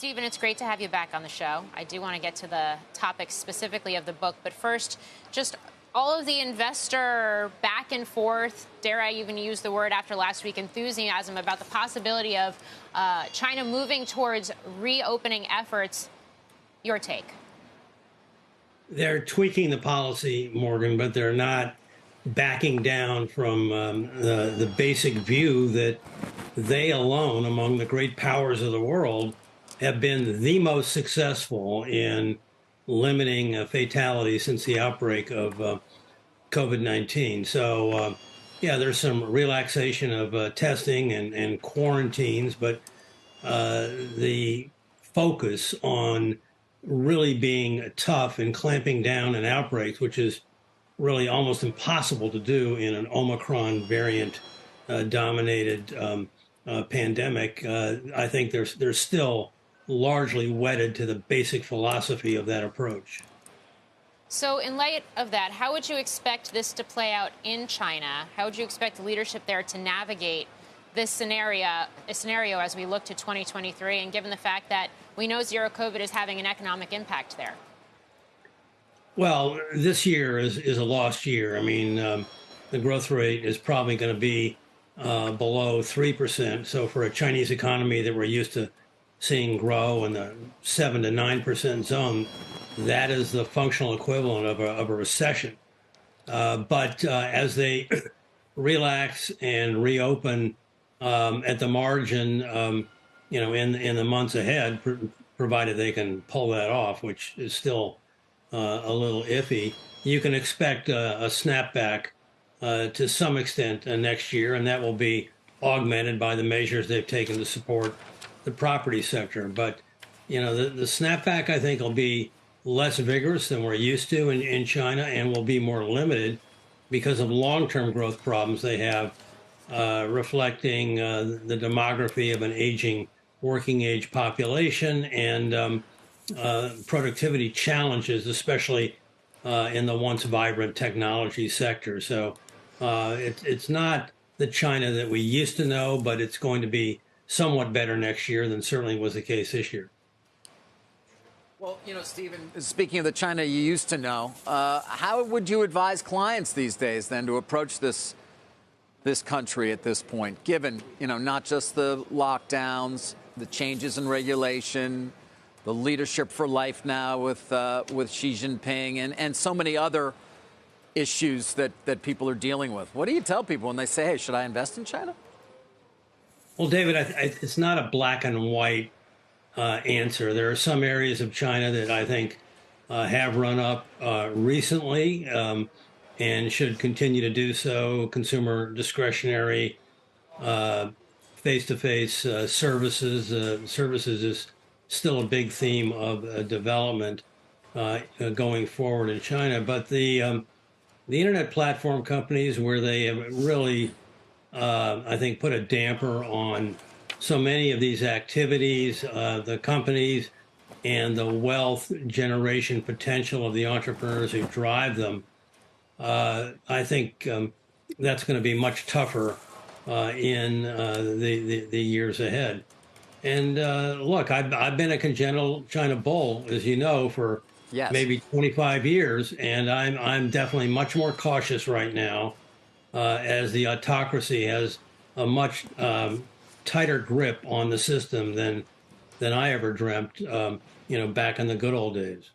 Stephen, it's great to have you back on the show. I do want to get to the topics specifically of the book, but first, just all of the investor back and forth, dare I even use the word after last week, enthusiasm about the possibility of China moving towards reopening efforts. Your take? They're tweaking the policy, Morgan, but they're not backing down from the basic view that they alone, among the great powers of the world, have been the most successful in limiting fatality since the outbreak of COVID-19. So, yeah, there's some relaxation of testing and quarantines, but the focus on really being tough and clamping down on outbreaks, which is really almost impossible to do in an Omicron variant dominated pandemic. I think they're still largely wedded to the basic philosophy of that approach. So in light of that, how would you expect this to play out in China? How would you expect the leadership there to navigate this scenario as we look to 2023, and given the fact that we know zero COVID is having an economic impact there? Well, this year is a lost year. I mean, the growth rate is probably going to be below 3%. So for a Chinese economy that we're used to seeing grow in the 7 to 9% zone, that is the functional equivalent of a recession. But as they relax and reopen at the margin, in the months ahead, provided they can pull that off, which is still a little iffy, you can expect a snapback to some extent next year, and that will be augmented by the measures they've taken to support the property sector. But, the snapback, I think, will be less vigorous than we're used to in China, and will be more limited because of long-term growth problems they have, reflecting the demography of an aging working age population and productivity challenges, especially in the once vibrant technology sector. So it's not the China that we used to know, but it's going to be somewhat better next year than certainly was the case this year. Well, Stephen, speaking of the China you used to know, how would you advise clients these days then to approach this country at this point, given, not just the lockdowns, the changes in regulation, the leadership for life now with Xi Jinping and so many other issues that people are dealing with? What do you tell people when they say, hey, should I invest in China? Well, David, it's not a black and white answer. There are some areas of China that I think have run up recently and should continue to do so. Consumer discretionary, face-to-face services is still a big theme of development going forward in China. But the internet platform companies, where they have really, I think, put a damper on so many of these activities, the companies, and the wealth generation potential of the entrepreneurs who drive them, I think that's going to be much tougher in the years ahead. And look, I've been a congenital China bull, as you know, for maybe 25 years, and I'm definitely much more cautious right now, as the autocracy has a much tighter grip on the system than I ever dreamt, back in the good old days.